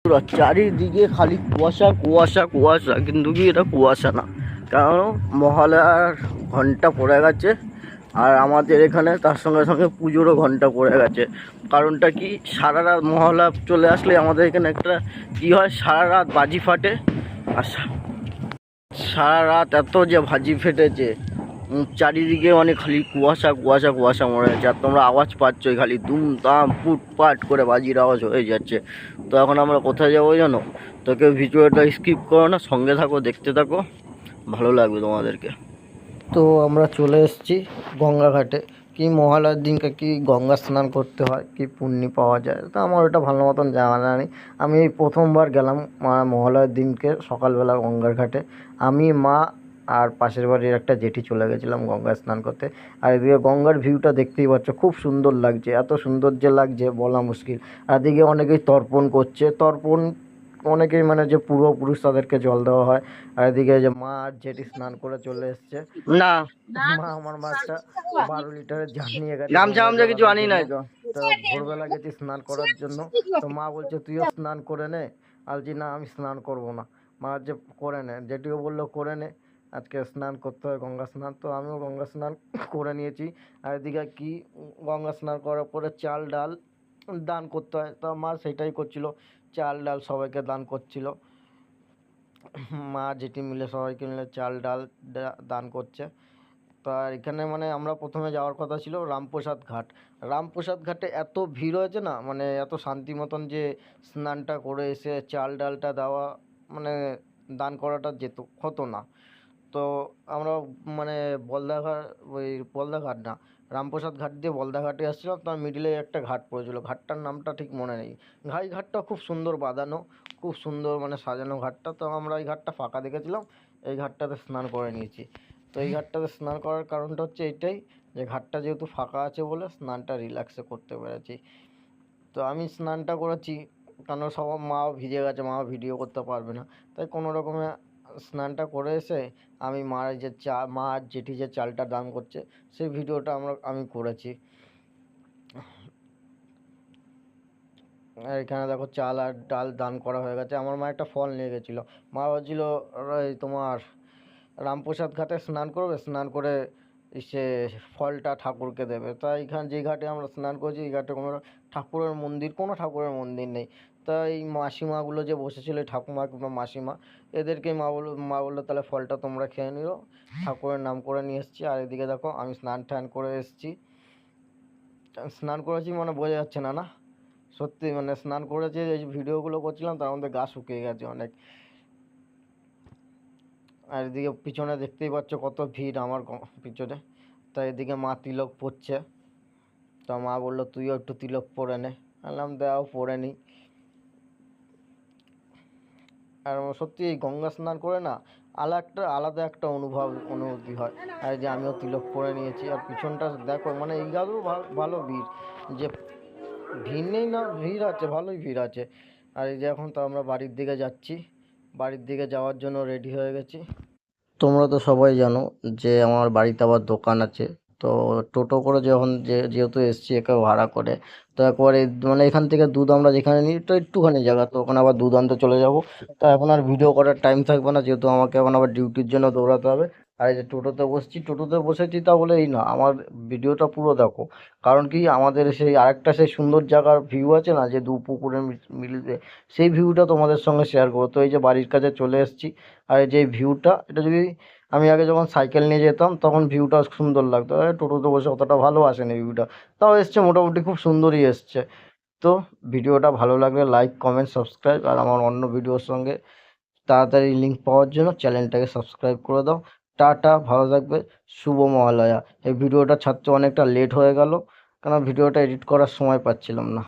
পুরো চারিদিকে খালি কুয়াশা কুয়াশা কুয়াশা, কিন্তু কি এটা কুয়াশা না, কারণ মহালয়ার ঘন্টা পড়ে গেছে। আর আমাদের এখানে তার সঙ্গে সঙ্গে পুজোরও ঘন্টা পড়ে গেছে। কারণটা কি, সারা রাত মহালয়া চলে আসলে আমাদের এখানে একটা কী হয়, সারা রাত বাজি ফাটে। আর সারা রাত এত যে ভাজি ফেটেছে, চারিদিকে মানে খালি কুয়াশা কুয়াশা কুয়াশা মরে যাচ্ছে। আর তোমরা আওয়াজ পাচ্ছই, খালি দুম দাম ফুট পাট করে বাজির আওয়াজ হয়ে যাচ্ছে। তো এখন আমরা কোথায় যাবো জানো? তো কেউ ভিডিওটা স্কিপ করো না, সঙ্গে থাকো, দেখতে থাকো, ভালো লাগবে তোমাদেরকে। তো আমরা চলে এসেছি গঙ্গা ঘাটে। কি মহালয়ার দিনকে কি গঙ্গা স্নান করতে হয়, কি পুণ্য পাওয়া যায়, তো আমার ওটা ভালো মতন জানা নেই। আমি এই প্রথমবার গেলাম মহালয়ার দিনকে সকালবেলা গঙ্গার ঘাটে। আমি, মা আর পাশের বাড়ির একটা জেঠি চলে গেছিলাম গঙ্গা স্নান করতে। আর এদিকে গঙ্গার ভিউটা দেখতেই পাচ্ছ, খুব সুন্দর লাগছে, এত সুন্দর যে লাগছে বলা মুশকিল। আর এদিকে অনেকেই তর্পণ করছে, তর্পণ অনেকেই মানে যে পূর্বপুরুষ তাদেরকে জল দেওয়া হয়। আর এদিকে যে মা আর জেঠি স্নান করে চলে এসছে। না মা, আমার মাছটা 12 লিটারের জার নিয়ে গেছে, গামছা আমজা কিছু আনি নাই। তো ভোরবেলা গেছি স্নান করার জন্য, তো মা বলছে তুইও স্নান করে নে। আলজি না, আমি স্নান করব না। মা যে করে নে, জেঠিও বললো করে নে, আজকে স্নান করতে হয় গঙ্গা স্নান। তো আমিও গঙ্গা স্নান করে নিয়েছি। আর এদিকে কি, গঙ্গা স্নান করার পরে চাল ডাল দান করতে হয়, তো মা সেটাই করছিল, চাল ডাল সবাইকে দান করছিল। মা জেঠি মিলে সবাইকে মিলে চাল ডাল দান করছে। তো আর এখানে মানে আমরা প্রথমে যাওয়ার কথা ছিল রামপ্রসাদ ঘাট। রামপ্রসাদ ঘাটে এত ভিড় হয়েছে না, মানে এত শান্তি মতন যে স্নানটা করে এসে চাল ডালটা দেওয়া, মানে দান করাটা হতো না। তো আমরা মানে বলদাঘাট, ওই বলদাঘাট না, রামপ্রসাদ ঘাট দিয়ে বলদাঘাটে আসছিলাম। তার মিডিলে একটা ঘাট পড়েছিল, ঘাটটার নামটা ঠিক মনে নেই। ঘাটটা খুব সুন্দর বাঁধানো, খুব সুন্দর মানে সাজানো ঘাটটা। তো আমরা এই ঘাটটা ফাঁকা দেখেছিলাম, এই ঘাটটাতে স্নান করে নিয়েছি। তো এই ঘাটটাতে স্নান করার কারণটা হচ্ছে এইটাই, যে ঘাটটা যেহেতু ফাঁকা আছে বলে স্নানটা রিল্যাক্সে করতে পেরেছি। তো আমি স্নানটা করেছি, কারণ সবার মাও ভিজে গেছে, মাও ভিডিও করতে পারবে না, তাই কোনো রকমে স্নানটা করে এসে আমি মার যে মা আর জেঠি যে চালটা দান করছে সেই ভিডিওটা আমি করেছি। আর এখানে দেখো চাল আর ডাল দান করা হয়ে গেছে। আমার মা একটা ফল নিয়ে গেছিলো, মা বলছিল তোমার রামপ্রসাদ ঘাটে স্নান করবে, স্নান করে সে ফলটা ঠাকুরকে দেবে। তাই এখানে যে ঘাটে আমরা স্নান করেছি এই ঘাটে কোনো ঠাকুরের মন্দির নেই। তাই মাসিমাগুলো যে বসেছিল, ঠাকুমা কিংবা মাসিমা, এদেরকেই মা বললো তাহলে ফলটা তোমরা খেয়ে নিও, ঠাকুরের নাম করে নিয়ে এসেছি। আর এদিকে দেখো আমি স্নান টান করে এসেছি, স্নান করেছি মানে বোঝা যাচ্ছে না, না সত্যি মানে স্নান করেছি। এই ভিডিওগুলো করছিলাম তার মধ্যে গা শুকিয়ে গেছে অনেক। আর এদিকে পিছনে দেখতেই পাচ্ছ কত ভিড় আমার পিছনে। তাই এদিকে মা তিলক পরছে, তো মা বললো তুইও একটু তিলক পরে নে, বললাম দাও পরে নি। আর সত্যি এই গঙ্গা স্নান করে না আলাদা একটা অনুভূতি হয়। আর যে আমিও তিলক পরে নিয়েছি। আর পিছনটা দেখো, মানে এই গাছেও ভালো ভিড়, যে ভিড় নেই না, ভিড় আছে, ভালোই ভিড় আছে। আর এই যে এখন তো আমরা বাড়ির দিকে যাচ্ছি, বাড়ির দিকে যাওয়ার জন্য রেডি হয়ে গেছি। তোমরা তো সবাই জানো যে আমার বাড়িতে আবার দোকান আছে। তো টোটো করে যেহেতু এসছি একে ভাড়া করে, তো একবারে মানে এখান থেকে দুধ আমরা যেখানে নিই তো একটুখানি জায়গা, তো ওখানে আবার দুধ আনতে চলে যাব। তো এখন আর ভিডিও করার টাইম থাকবে না, যেহেতু আমাকে এখন আবার ডিউটির জন্য দৌড়াতে হবে। আর এই যে টোটোতে বসেছি তা বলে এই না, আমার ভিডিওটা পুরো দেখো। কারণ কি, আমাদের সেই সুন্দর জায়গার ভিউ আছে না, যে দু পুকুরের মিলিতে, সেই ভিউটা তোমাদের সঙ্গে শেয়ার করবো। তো এই যে বাড়ির কাছে চলে এসেছি। আর এই যে ভিউটা, এটা যদি আমি আগে যখন সাইকেল নিয়ে যেতাম তখন ভিউটা সুন্দর লাগতো, টোটোতে বসে অতটা ভালো আসেনি ভিউটা, তাও এসছে মোটামুটি খুব সুন্দরই এসছে। তো ভিডিওটা ভালো লাগলে লাইক কমেন্ট সাবস্ক্রাইব, আর আমার অন্য ভিডিওর সঙ্গে তাড়াতাড়ি লিঙ্ক পাওয়ার জন্য চ্যানেলটাকে সাবস্ক্রাইব করে দাও। টাটা, ভালো থাকবে, শুভ মহালয়া। এই ভিডিওটা ছাড়তে অনেকটা লেট হয়ে গেল, কারণ ভিডিওটা এডিট করার সময় পাচ্ছিলাম না।